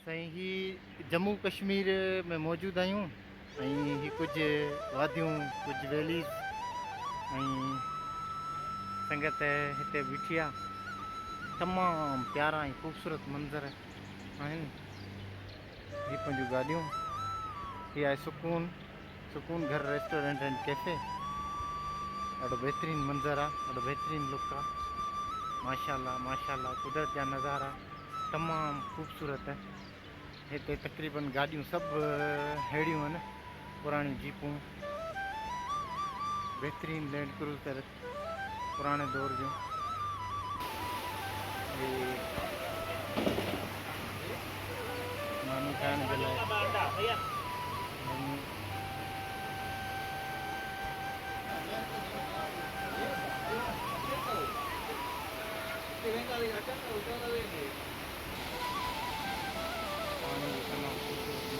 साईं ही जम्मू कश्मीर में मौजूद आहियूं ऐं ही कुछ वादियूं कुछ वैलीज़ ऐं संगत हिते बीठी आहे। तमामु प्यारा ऐं ख़ूबसूरत मंज़र आहिनि। ही पंहिंजूं गाॾियूं, ही आहे सुकून घर रेस्टोरेंट एंड कैफ़े। ॾाढो बहितरीनु मंज़र आहे, ॾाढो बहितरीनु लुक आहे। माशाल्लाह माशाल्लाह, कुदरत जा नज़ारा तमामु ख़ूबसूरत आहे। हिते तक़रीबन गाॾियूं सभु अहिड़ियूं आहिनि, पुराणी जीपूं, बहितरीनु लैंड क्रूज़र पुराणे दौर जूं। माण्हू खाइण जे लाइ पानी भी तमामु ख़ूबसूरत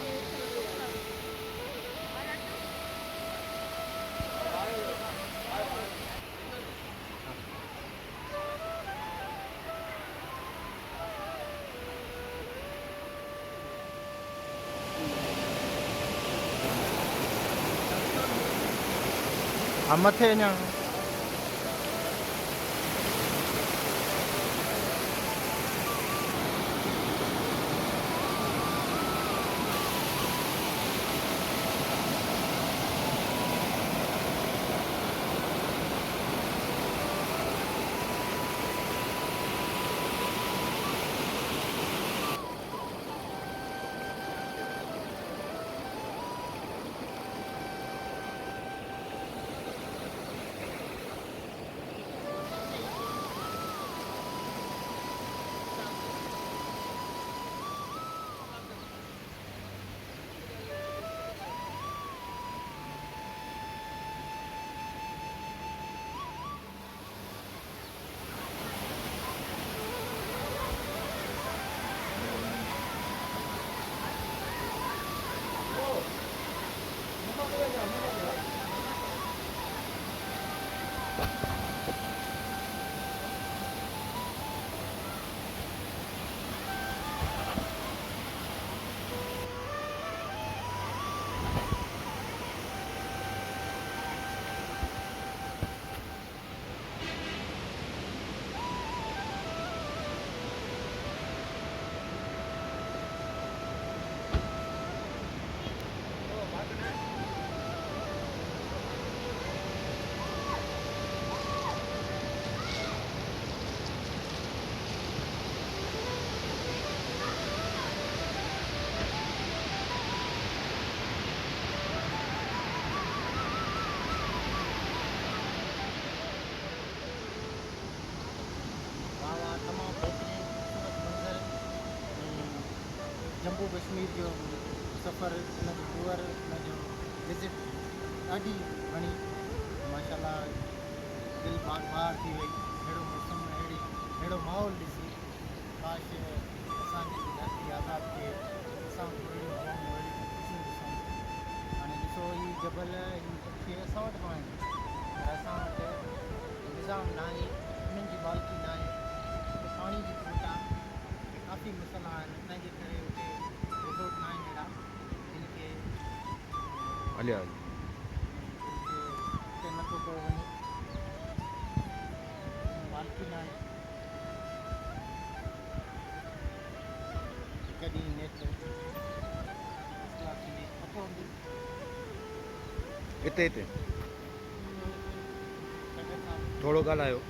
मथे अञा जम्मू कश्मीर जो सफ़र, हुन जो टूर, हुन जो विज़िट ॾाढी वणी। माशाल्लाह दिलि बाग बार थी वई। अहिड़ो मौसम, अहिड़ो माहौल ॾिसी काश असांजी धरती आज़ादु थिए, असां अहिड़ियूं हवाऊं, अहिड़ियूं ख़ुशियूं ॾिसूं। हाणे ॾिसो ही जबल हिन खे असां वटि बि आहिनि, पर असां वटि निज़ाम न आहे, उन्हनि जी मालिकी न आहे, त पाणी जी क़िल्लत आहे, काफ़ी मसइला आहिनि। तंहिंजे करे हुते रिज़ोर्ट न आहिनि अहिड़ा जिन खे हुते नथो पियो वञे, मालिकी न आहे। कॾहिं नेट मसइला थींदी पतो हूंदी हिते थोरो ॻाल्हायो।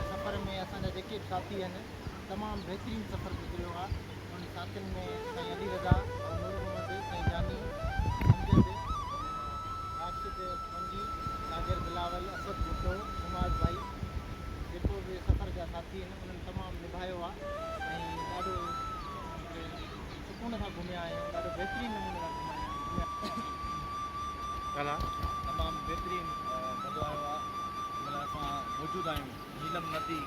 सफ़र में असांजा जेके बि साथी आहिनि, तमामु बहितरीनु सफ़र गुज़रियो आहे। उन साथियुनि में साईं अली रज़ा, नूर मोहम्मद, साईं जानी, अमजद, राशिद फंगी, सागर बिलावल, असद भुट्टो, उमाद भाई, जेको बि सफ़र जा साथी आहिनि उन्हनि तमामु निभायो आहे ऐं ॾाढो सुकून सां घुमिया आहियूं, ॾाढो बहितरीनु नमूने सां घुमिया आहियूं। तमामु बहितरीनु मज़ो आयो आहे। हिन असां मौजूदु आहियूं नीलम नदी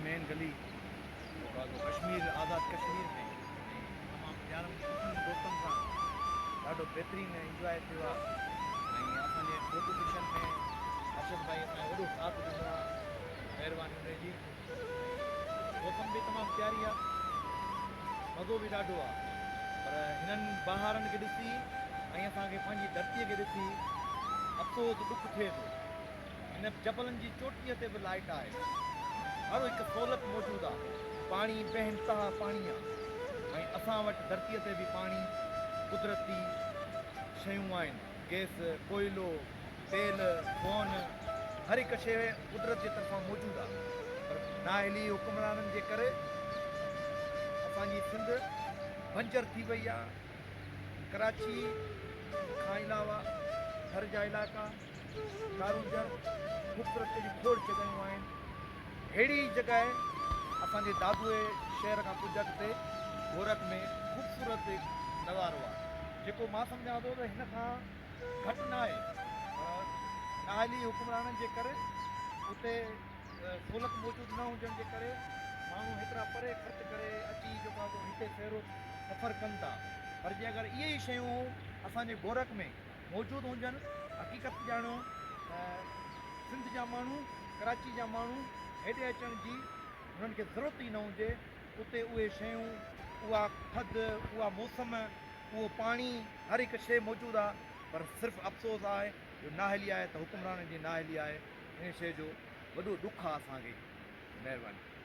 मेन गली कश्मीर, आज़ाद कश्मीर में। तमामु प्यारनि सुठनि दोस्तनि सां ॾाढो बहितरीनु इंजॉय थियो आहे। ऐं असांजे फोटो सेशन में अर्शद भाई असांजो वॾो साथ ॾिनो आहे, महिरबानी हुनजी। मौसम बि मज़ो बि ॾाढो आहे। पर हिननि बहारनि खे ॾिसी ऐं असांखे पंहिंजी धरतीअ खे ॾिसी अफ़सोस दुख थिए थो। हिन जबलनि जी चोटीअ ते बि लाइट आहे, हर हिकु सहूलियत मौजूदु आहे, पाणी बेइंतहा पाणी आहे। ऐं असां वटि धरतीअ ते बि पाणी कुदरती शयूं आहिनि, गैस, कोयलो, तेल, फोन, हर हिकु शइ कुदरत जे तरफ़ां मौजूदु आहे। पर नाअहली हुकुमराननि जे करे असांजी सिंध बंजर थी वई आहे। कराची खां अलावा घर जा इलाइक़ा, कारूंजर, ख़ूबसूरत जी खोड़ जॻहियूं आहिनि। अहिड़ी जॻह असांजे दादूअ शहर खां कुझु अॻिते गोरख में ख़ूबसूरत नज़ारो आहे, जेको मां सम्झां थो त हिन खां घटि न आहे। नाअहली हुकुमराननि जे करे उते सहूलियत मौजूदु न हुजण जे करे माण्हू हेतिरा परे ख़र्चु करे अची जेको आहे हिते फेरो सफ़र कनि था। पर जे अगरि इहे ई शयूं असांजे गोरख में मौजूदु हुजनि, हक़ीक़त ॼाणो सिंध जा माण्हू, कराची जा माण्हू हेॾे अचण जी हुननि खे ज़रूरत ई न हुजे। उते उहे शयूं, उहा थधि, उहा मौसम, उहो पाणी, हर हिकु शइ मौजूदु आहे। पर सिर्फ़ु अफ़सोस आहे जो नाअहली आहे, त हुकुमराननि जी नाअहली आहे। इन शइ जो वॾो ॾुखु आहे असांखे। महिरबानी।